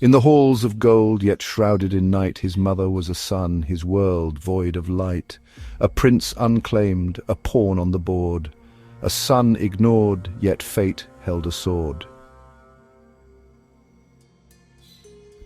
In the halls of gold, yet shrouded in night, his mother was a son, his world void of light. A prince unclaimed, a pawn on the board. A son ignored, yet fate held a sword.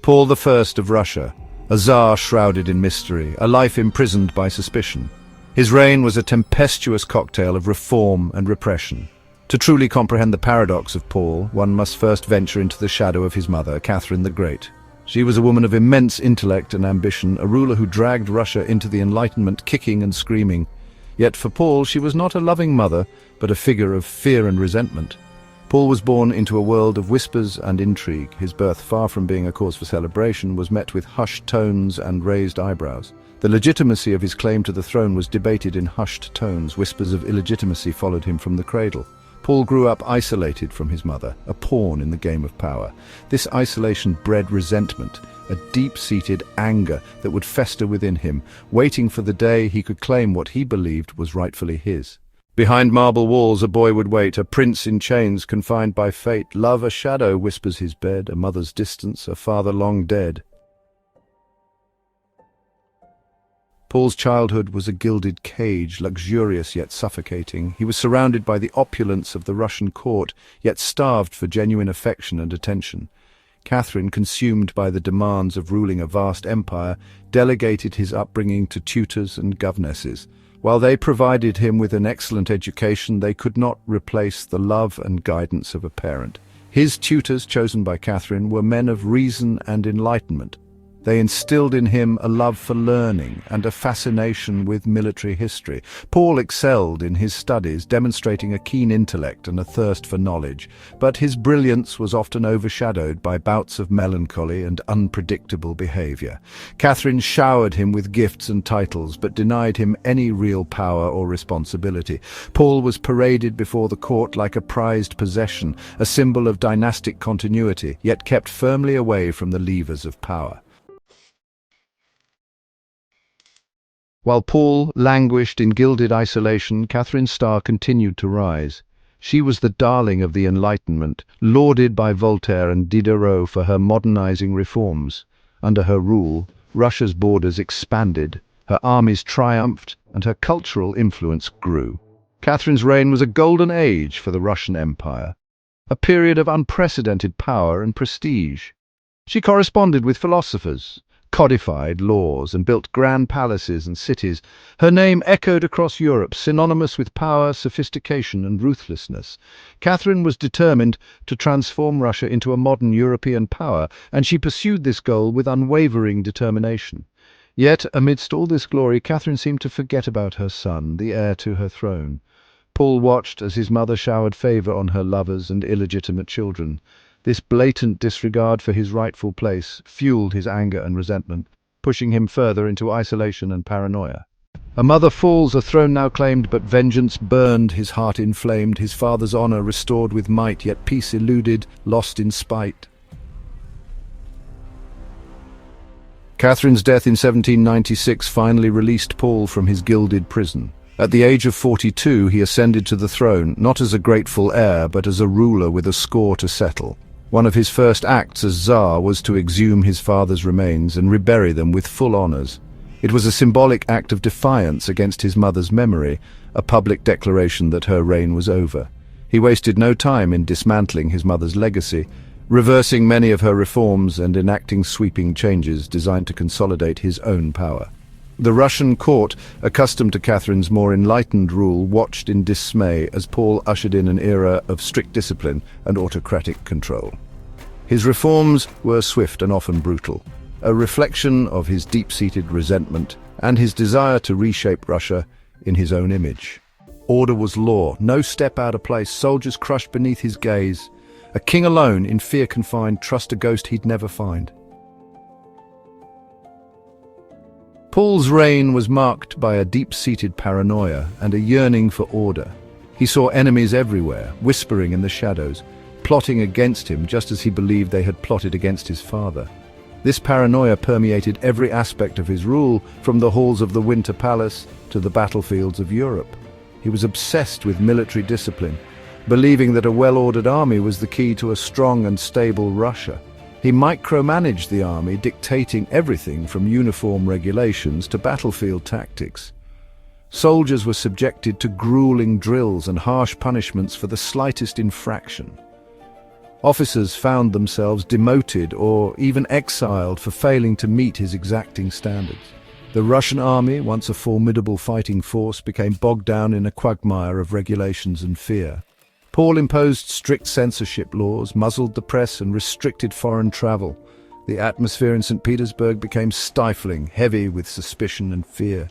Paul I of Russia, a Tsar shrouded in mystery, a life imprisoned by suspicion. His reign was a tempestuous cocktail of reform and repression. To truly comprehend the paradox of Paul, one must first venture into the shadow of his mother, Catherine the Great. She was a woman of immense intellect and ambition, a ruler who dragged Russia into the Enlightenment, kicking and screaming. Yet for Paul, she was not a loving mother, but a figure of fear and resentment. Paul was born into a world of whispers and intrigue. His birth, far from being a cause for celebration, was met with hushed tones and raised eyebrows. The legitimacy of his claim to the throne was debated in hushed tones. Whispers of illegitimacy followed him from the cradle. Paul grew up isolated from his mother, a pawn in the game of power. This isolation bred resentment, a deep-seated anger that would fester within him, waiting for the day he could claim what he believed was rightfully his. Behind marble walls a boy would wait, a prince in chains confined by fate. Love a shadow, whispers his bed, a mother's distance, a father long dead. Paul's childhood was a gilded cage, luxurious yet suffocating. He was surrounded by the opulence of the Russian court, yet starved for genuine affection and attention. Catherine, consumed by the demands of ruling a vast empire, delegated his upbringing to tutors and governesses. While they provided him with an excellent education, they could not replace the love and guidance of a parent. His tutors, chosen by Catherine, were men of reason and enlightenment. They instilled in him a love for learning and a fascination with military history. Paul excelled in his studies, demonstrating a keen intellect and a thirst for knowledge, but his brilliance was often overshadowed by bouts of melancholy and unpredictable behavior. Catherine showered him with gifts and titles, but denied him any real power or responsibility. Paul was paraded before the court like a prized possession, a symbol of dynastic continuity, yet kept firmly away from the levers of power. While Paul languished in gilded isolation, Catherine's star continued to rise. She was the darling of the Enlightenment, lauded by Voltaire and Diderot for her modernizing reforms. Under her rule, Russia's borders expanded, her armies triumphed, and her cultural influence grew. Catherine's reign was a golden age for the Russian Empire, a period of unprecedented power and prestige. She corresponded with philosophers, codified laws, and built grand palaces and cities. Her name echoed across Europe, synonymous with power, sophistication, and ruthlessness. Catherine was determined to transform Russia into a modern European power, and she pursued this goal with unwavering determination. Yet, amidst all this glory, Catherine seemed to forget about her son, the heir to her throne. Paul watched as his mother showered favor on her lovers and illegitimate children. This blatant disregard for his rightful place fueled his anger and resentment, pushing him further into isolation and paranoia. A mother falls, a throne now claimed, but vengeance burned, his heart inflamed, his father's honor restored with might, yet peace eluded, lost in spite. Catherine's death in 1796 finally released Paul from his gilded prison. At the age of 42, he ascended to the throne, not as a grateful heir, but as a ruler with a score to settle. One of his first acts as Tsar was to exhume his father's remains and rebury them with full honors. It was a symbolic act of defiance against his mother's memory, a public declaration that her reign was over. He wasted no time in dismantling his mother's legacy, reversing many of her reforms and enacting sweeping changes designed to consolidate his own power. The Russian court, accustomed to Catherine's more enlightened rule, watched in dismay as Paul ushered in an era of strict discipline and autocratic control. His reforms were swift and often brutal, a reflection of his deep-seated resentment and his desire to reshape Russia in his own image. Order was law, no step out of place, soldiers crushed beneath his gaze. A king alone, in fear confined, trust a ghost he'd never find. Paul's reign was marked by a deep-seated paranoia and a yearning for order. He saw enemies everywhere, whispering in the shadows, plotting against him just as he believed they had plotted against his father. This paranoia permeated every aspect of his rule, from the halls of the Winter Palace to the battlefields of Europe. He was obsessed with military discipline, believing that a well-ordered army was the key to a strong and stable Russia. He micromanaged the army, dictating everything from uniform regulations to battlefield tactics. Soldiers were subjected to grueling drills and harsh punishments for the slightest infraction. Officers found themselves demoted or even exiled for failing to meet his exacting standards. The Russian army, once a formidable fighting force, became bogged down in a quagmire of regulations and fear. Paul imposed strict censorship laws, muzzled the press, and restricted foreign travel. The atmosphere in St. Petersburg became stifling, heavy with suspicion and fear.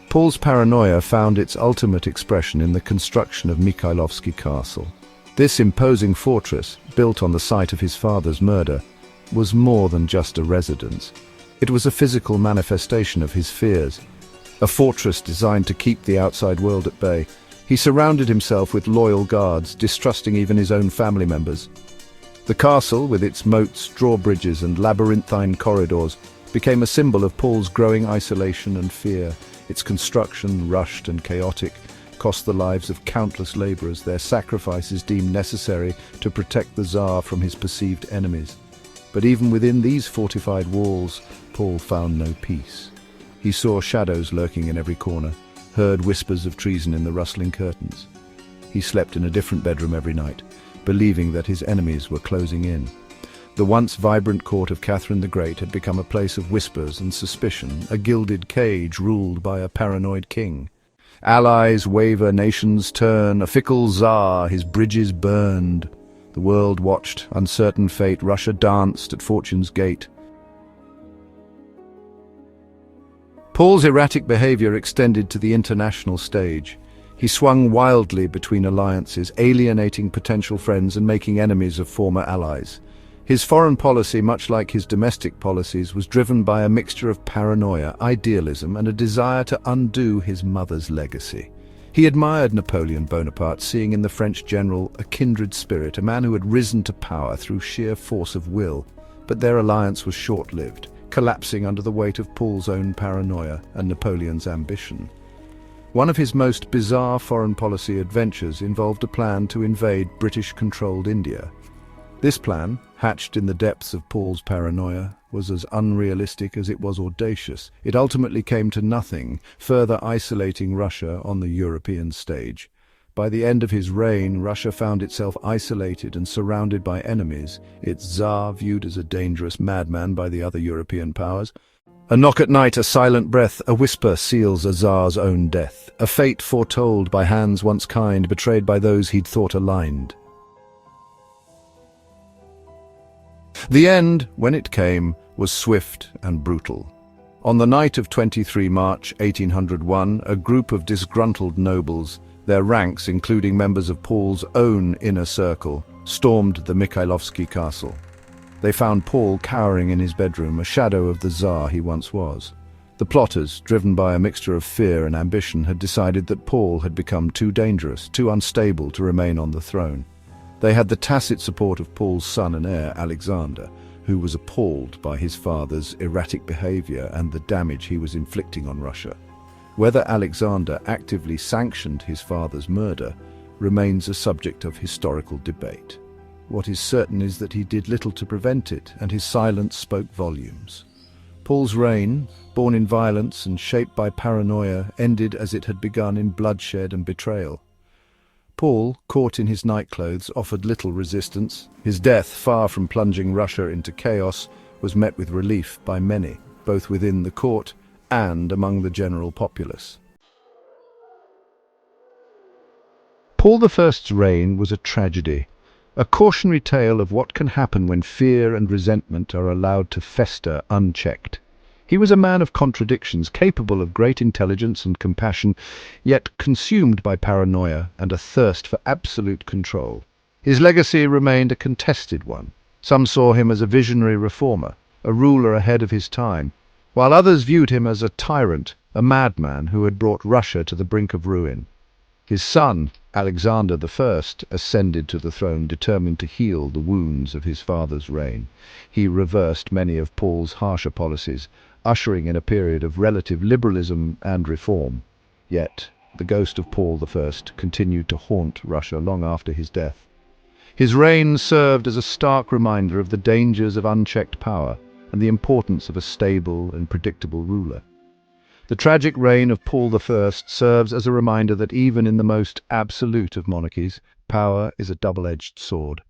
Paul's paranoia found its ultimate expression in the construction of Mikhailovsky Castle. This imposing fortress, built on the site of his father's murder, was more than just a residence. It was a physical manifestation of his fears, a fortress designed to keep the outside world at bay. He surrounded himself with loyal guards, distrusting even his own family members. The castle, with its moats, drawbridges and labyrinthine corridors, became a symbol of Paul's growing isolation and fear. Its construction, rushed and chaotic, cost the lives of countless laborers, their sacrifices deemed necessary to protect the Tsar from his perceived enemies. But even within these fortified walls, Paul found no peace. He saw shadows lurking in every corner, heard whispers of treason in the rustling curtains. He slept in a different bedroom every night, believing that his enemies were closing in. The once vibrant court of Catherine the Great had become a place of whispers and suspicion, a gilded cage ruled by a paranoid king. Allies waver, nations turn, a fickle Tsar, his bridges burned. The world watched, uncertain fate, Russia danced at fortune's gate. Paul's erratic behavior extended to the international stage. He swung wildly between alliances, alienating potential friends and making enemies of former allies. His foreign policy, much like his domestic policies, was driven by a mixture of paranoia, idealism, and a desire to undo his mother's legacy. He admired Napoleon Bonaparte, seeing in the French general a kindred spirit, a man who had risen to power through sheer force of will. But their alliance was short-lived, collapsing under the weight of Paul's own paranoia and Napoleon's ambition. One of his most bizarre foreign policy adventures involved a plan to invade British-controlled India. This plan, hatched in the depths of Paul's paranoia, was as unrealistic as it was audacious. It ultimately came to nothing, further isolating Russia on the European stage. By the end of his reign, Russia found itself isolated and surrounded by enemies, its Tsar viewed as a dangerous madman by the other European powers. A knock at night, a silent breath, a whisper seals a Tsar's own death, a fate foretold by hands once kind, betrayed by those he'd thought aligned. The end, when it came, was swift and brutal. On the night of 23 March 1801, a group of disgruntled nobles, their ranks including members of Paul's own inner circle, stormed the Mikhailovsky castle. They found Paul cowering in his bedroom, a shadow of the Tsar he once was. The plotters, driven by a mixture of fear and ambition, had decided that Paul had become too dangerous, too unstable to remain on the throne. They had the tacit support of Paul's son and heir, Alexander, who was appalled by his father's erratic behavior and the damage he was inflicting on Russia. Whether Alexander actively sanctioned his father's murder remains a subject of historical debate. What is certain is that he did little to prevent it, and his silence spoke volumes. Paul's reign, born in violence and shaped by paranoia, ended as it had begun in bloodshed and betrayal. Paul, caught in his nightclothes, offered little resistance. His death, far from plunging Russia into chaos, was met with relief by many, both within the court and among the general populace. Paul I's reign was a tragedy, a cautionary tale of what can happen when fear and resentment are allowed to fester unchecked. He was a man of contradictions, capable of great intelligence and compassion, yet consumed by paranoia and a thirst for absolute control. His legacy remained a contested one. Some saw him as a visionary reformer, a ruler ahead of his time, while others viewed him as a tyrant, a madman who had brought Russia to the brink of ruin. His son, Alexander I, ascended to the throne, determined to heal the wounds of his father's reign. He reversed many of Paul's harsher policies, ushering in a period of relative liberalism and reform. Yet, the ghost of Paul I continued to haunt Russia long after his death. His reign served as a stark reminder of the dangers of unchecked power and the importance of a stable and predictable ruler. The tragic reign of Paul I serves as a reminder that even in the most absolute of monarchies, power is a double-edged sword.